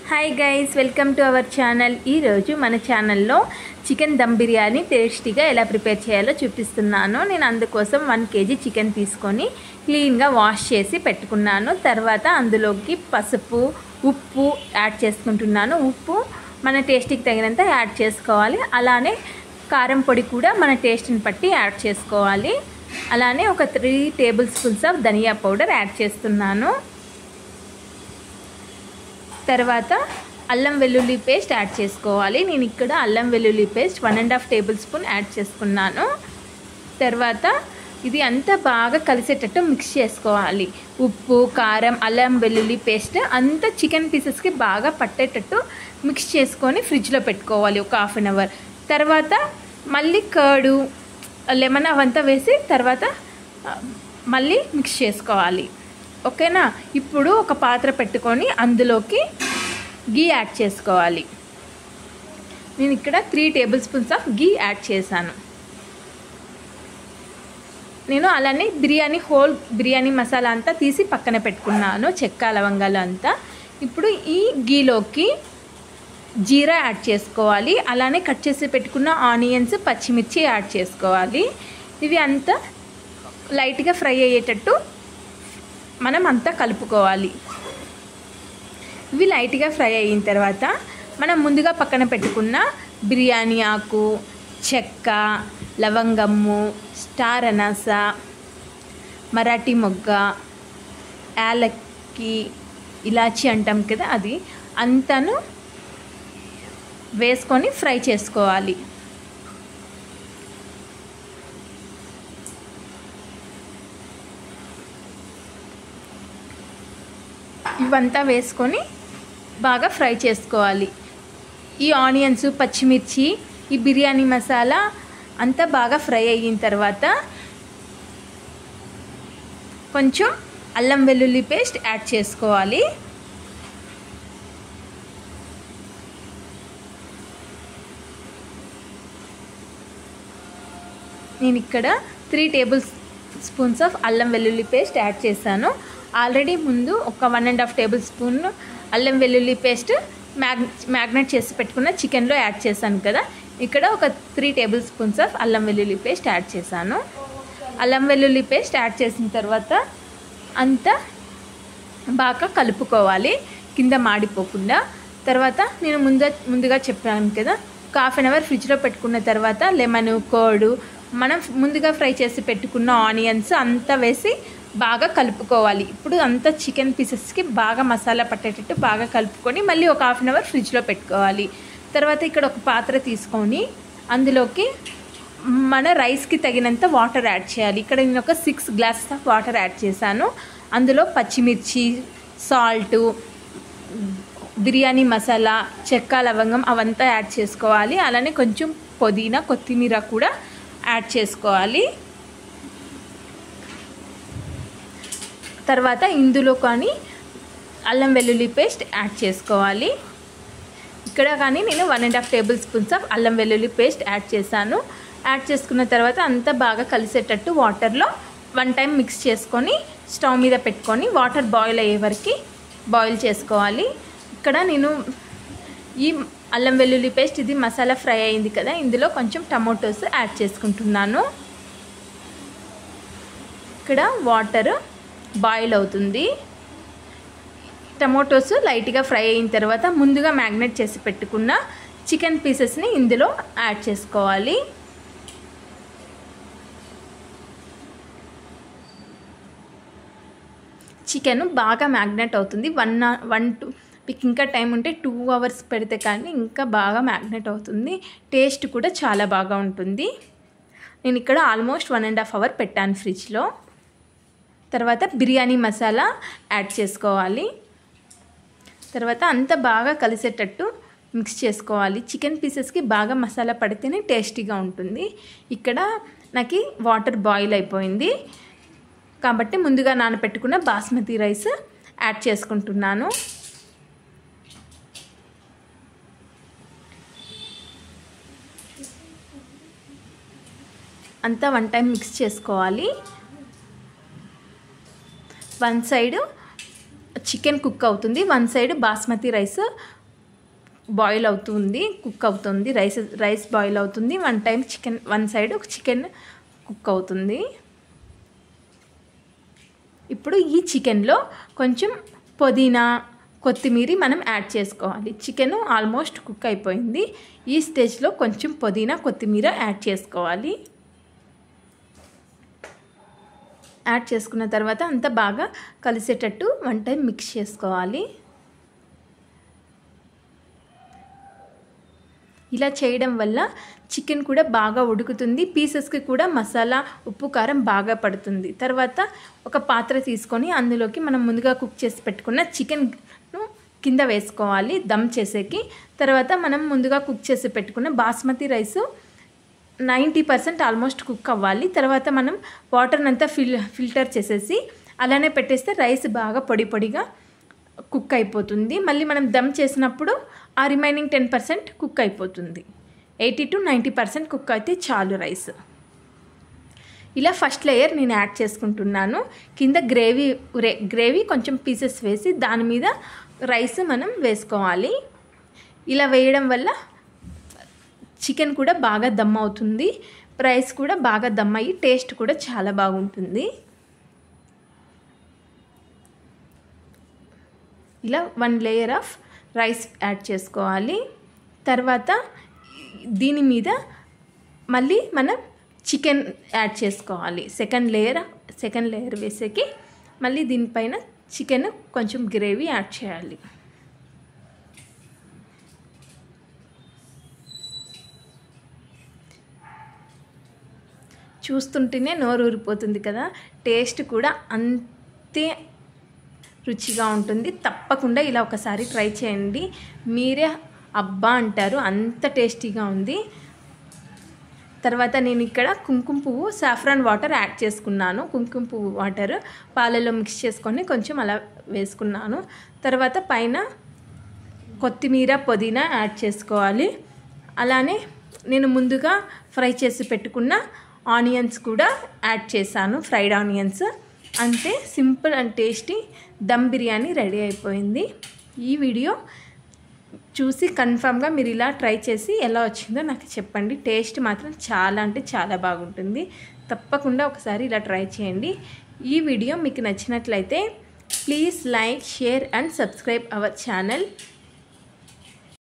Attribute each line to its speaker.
Speaker 1: Hi guys, welcome to our channel. ఈరోజు మన ఛానల్లో చికెన్ దమ్ బిర్యానీ టేస్టీగా ఎలా ప్రిపేర్ చేయాలో చూపిస్తున్నాను. నేను అందుకోసం 1 kg చికెన్ తీసుకొని క్లీన్గా వాష్ చేసి పెట్టుకున్నాను. తర్వాత అందులోకి పసుపు, ఉప్పు యాడ్ చేసుకుంటున్నాను. ఉప్పు మన టేస్ట్కి తగినంత యాడ్ చేసుకోవాలి. అలానే కారం పొడి కూడా మన టేస్ట్ని బట్టి యాడ్ చేసుకోవాలి. అలానే ఒక 3 tablespoons of dhania powder add చేస్తున్నాను. తర్వాత అల్లం వెల్లుల్లి పేస్ట్ యాడ్ చేసుకోవాలి. నేను ఇక్కడ అల్లం వెల్లుల్లి పేస్ట్ 1.5 టేబుల్ స్పూన్ యాడ్ చేసుకున్నాను. తర్వాత ఇది అంతా బాగా కలిసేటట్టు మిక్స్ చేసుకోవాలి. ఉప్పు, కారం, అల్లం వెల్లుల్లి పేస్ట్ అంతా చికెన్ పీసెస్కి బాగా పట్టేటట్టు మిక్స్ చేసుకొని ఫ్రిడ్జ్లో పెట్టుకోవాలి ఒక 1/2 అవర్. తర్వాత మళ్ళీ కర్డు, లెమన్ అవంతా వేసి తర్వాత మళ్ళీ మిక్స్ చేసుకోవాలి. ఓకేనా. ఇప్పుడు ఒక పాత్ర పెట్టుకొని అందులోకి గీ యాడ్ చేసుకోవాలి. నేను ఇక్కడ 3 tablespoons of ghee add చేశాను. నేను అలానే హోల్ బిర్యానీ మసాలా అంతా తీసి పక్కన పెట్టుకున్నాను, చెక్క లవంగాలు అంతా. ఇప్పుడు ఈ గీలోకి జీరా యాడ్ చేసుకోవాలి. అలానే కట్ చేసి పెట్టుకున్న ఆనియన్స్, పచ్చిమిర్చి యాడ్ చేసుకోవాలి. ఇవి అంతా లైట్గా ఫ్రై అయ్యేటట్టు మనం అంతా కలుపుకోవాలి. ఇవి లైట్గా ఫ్రై అయిన తర్వాత మనం ముందుగా పక్కన పెట్టుకున్న బిర్యానీ ఆకు, చెక్క, లవంగము, స్టార్ అనాస, మరాఠీ మొగ్గ, యాలక్కి, ఇలాచి అంటాం కదా, అది అంతాను వేసుకొని ఫ్రై చేసుకోవాలి. ఇవంతా వేసుకొని బాగా ఫ్రై చేసుకోవాలి. ఈ ఆనియన్స్, పచ్చిమిర్చి, ఈ బిర్యానీ మసాలా అంతా బాగా ఫ్రై అయిన తర్వాత కొంచెం అల్లం వెల్లుల్లి పేస్ట్ యాడ్ చేసుకోవాలి. నేను ఇక్కడ 3 టేబుల్ స్పూన్స్ ఆఫ్ అల్లం వెల్లుల్లి పేస్ట్ యాడ్ చేశాను. ఆల్రెడీ ముందు ఒక 1.5 టేబుల్ స్పూన్ అల్లం వెల్లుల్లి పేస్ట్ మ్యాగ్నేట్ చేసి పెట్టుకున్న చికెన్లో యాడ్ చేశాను కదా. ఇక్కడ ఒక 3 టేబుల్ స్పూన్స్ ఆఫ్ అల్లం వెల్లుల్లి పేస్ట్ యాడ్ చేశాను. అల్లం వెల్లుల్లి పేస్ట్ యాడ్ చేసిన తర్వాత అంతా బాగా కలుపుకోవాలి, కింద మాడిపోకుండా. తర్వాత నేను ముందుగా చెప్పాను కదా, ఒక 1/2 అవర్ ఫ్రిడ్జ్లో పెట్టుకున్న తర్వాత లెమన్, కర్డ్, మనం ముందుగా ఫ్రై చేసి పెట్టుకున్న ఆనియన్స్ అంతా వేసి బాగా కలుపుకోవాలి. ఇప్పుడు అంతా చికెన్ పీసెస్కి బాగా మసాలా పట్టేటట్టు బాగా కలుపుకొని మళ్ళీ ఒక 1/2 అవర్ ఫ్రిడ్జ్లో పెట్టుకోవాలి. తర్వాత ఇక్కడ ఒక పాత్ర తీసుకొని అందులోకి మన రైస్కి తగినంత వాటర్ యాడ్ చేయాలి. ఇక్కడ నేను ఒక 6 గ్లాసెస్ ఆఫ్ వాటర్ యాడ్ చేశాను. అందులో పచ్చిమిర్చి, సాల్టు, బిర్యానీ మసాలా, చెక్క, లవంగం అవంతా యాడ్ చేసుకోవాలి. అలానే కొంచెం పుదీనా, కొత్తిమీర కూడా యాడ్ చేసుకోవాలి. తర్వాత ఇందులో కానీ అల్లం వెల్లుల్లి పేస్ట్ యాడ్ చేసుకోవాలి. ఇక్కడ కానీ నేను 1.5 టేబుల్ స్పూన్స్ ఆఫ్ అల్లం వెల్లుల్లి పేస్ట్ యాడ్ చేశాను. యాడ్ చేసుకున్న తర్వాత అంతా బాగా కలిసేటట్టు వాటర్లో 1 టైం మిక్స్ చేసుకొని స్టవ్ మీద పెట్టుకొని వాటర్ బాయిల్ అయ్యే వరకు బాయిల్ చేసుకోవాలి. ఇక్కడ నేను ఈ అల్లం వెల్లుల్లి పేస్ట్ ఇది మసాలా ఫ్రై అయింది కదా, ఇందులో కొంచెం టమోటోస్ యాడ్ చేసుకుంటున్నాను. ఇక్కడ వాటర్ బాయిల్ అవుతుంది. టమోటోస్ లైట్గా ఫ్రై అయిన తర్వాత ముందుగా మ్యాగ్నేట్ చేసి పెట్టుకున్న చికెన్ పీసెస్ని ఇందులో యాడ్ చేసుకోవాలి. చికెన్ బాగా మ్యాగ్నేట్ అవుతుంది. 1-2 మీకు ఇంకా టైం ఉంటే 2 అవర్స్ పెడితే కానీ ఇంకా బాగా మ్యాగ్నేట్ అవుతుంది. టేస్ట్ కూడా చాలా బాగా ఉంటుంది. నేను ఇక్కడ ఆల్మోస్ట్ 1.5 అవర్ పెట్టాను ఫ్రిడ్జ్లో. తర్వాత బిర్యానీ మసాలా యాడ్ చేసుకోవాలి. తర్వాత అంతా బాగా కలిసేటట్టు మిక్స్ చేసుకోవాలి. చికెన్ పీసెస్కి బాగా మసాలా పడితేనే టేస్టీగా ఉంటుంది. ఇక్కడ నాకు వాటర్ బాయిల్ అయిపోయింది కాబట్టి ముందుగా నానబెట్టుకున్న బాస్మతి రైస్ యాడ్ చేసుకుంటున్నాను. అంతా 1 టైం మిక్స్ చేసుకోవాలి. 1 సైడ్ చికెన్ కుక్ అవుతుంది, one side basmati rice boil అవుతుంది, కుక్ అవుతుంది, రైస్ బాయిల్ అవుతుంది, వన్ సైడ్ చికెన్ కుక్ అవుతుంది. ఇప్పుడు ఈ చికెన్లో కొంచెం పుదీనా కొత్తిమీర మనం యాడ్ చేసుకోవాలి. చికెన్ ఆల్మోస్ట్ కుక్ అయిపోయింది. ఈ స్టేజ్లో కొంచెం పుదీనా కొత్తిమీర యాడ్ చేసుకోవాలి. యాడ్ చేసుకున్న తర్వాత అంతా బాగా కలిసేటట్టు వన్ టైం మిక్స్ చేసుకోవాలి. ఇలా చేయడం వల్ల చికెన్ కూడా బాగా ఉడుకుతుంది, పీసెస్కి కూడా మసాలా ఉప్పు కారం బాగా పడుతుంది. తర్వాత ఒక పాత్ర తీసుకొని అందులోకి మనం ముందుగా కుక్ చేసి పెట్టుకున్న చికెన్ను కింద వేసుకోవాలి దమ్ చేసేకి. తర్వాత మనం ముందుగా కుక్ చేసి పెట్టుకున్న బాస్మతి రైసు 90% ఆల్మోస్ట్ కుక్ అవ్వాలి. తర్వాత మనం వాటర్ని అంతా ఫిల్టర్ చేసేసి అలానే పెట్టేస్తే రైస్ బాగా పొడిగా కుక్ అయిపోతుంది. మళ్ళీ మనం దమ్ చేసినప్పుడు ఆ రిమైనింగ్ 10% కుక్ అయిపోతుంది. 80 to 90% కుక్ అయితే చాలు రైస్. ఇలా ఫస్ట్ లేయర్ నేను యాడ్ చేసుకుంటున్నాను. కింద గ్రేవీ కొంచెం పీసెస్ వేసి దాని మీద రైస్ మనం వేసుకోవాలి. ఇలా వేయడం వల్ల చికెన్ కూడా బాగా దమ్ అవుతుంది, రైస్ కూడా బాగా దమ్ అయ్యి టేస్ట్ కూడా చాలా బాగుంటుంది. ఇలా 1 లేయర్ ఆఫ్ రైస్ యాడ్ చేసుకోవాలి. తర్వాత దీని మీద మళ్ళీ మనం చికెన్ యాడ్ చేసుకోవాలి. సెకండ్ లేయర్ వేసేకి మళ్ళీ దీనిపైన చికెన్ కొంచెం గ్రేవీ యాడ్ చేయాలి. చూస్తుంటేనే నోరు ఊరిపోతుంది కదా, టేస్ట్ కూడా అంతే రుచిగా ఉంటుంది. తప్పకుండా ఇలా ఒకసారి ట్రై చేయండి, మీరే అబ్బా అంటారు, అంత టేస్టీగా ఉంది. తర్వాత నేను ఇక్కడ కుంకుమ పువ్వు సాఫ్రాన్ వాటర్ యాడ్ చేసుకున్నాను. కుంకుమ పువ్వు వాటర్ పాలలో మిక్స్ చేసుకొని కొంచెం అలా వేసుకున్నాను. తర్వాత పైన కొత్తిమీర పుదీనా యాడ్ చేసుకోవాలి. అలానే నేను ముందుగా ఫ్రై చేసి పెట్టుకున్న ఆనియన్స్ కూడా యాడ్ చేశాను, ఫ్రైడ్ ఆనియన్స్. అంతే, simple and tasty dum biryani ready అయిపోయింది. ఈ వీడియో చూసి కన్ఫామ్గా మీరు ఇలా ట్రై చేసి ఎలా వచ్చిందో నాకు చెప్పండి. టేస్ట్ మాత్రం చాలా అంటే చాలా బాగుంటుంది. తప్పకుండా ఒకసారి ఇలా ట్రై చేయండి. ఈ వీడియో మీకు నచ్చినట్లయితే please like, share and subscribe our channel.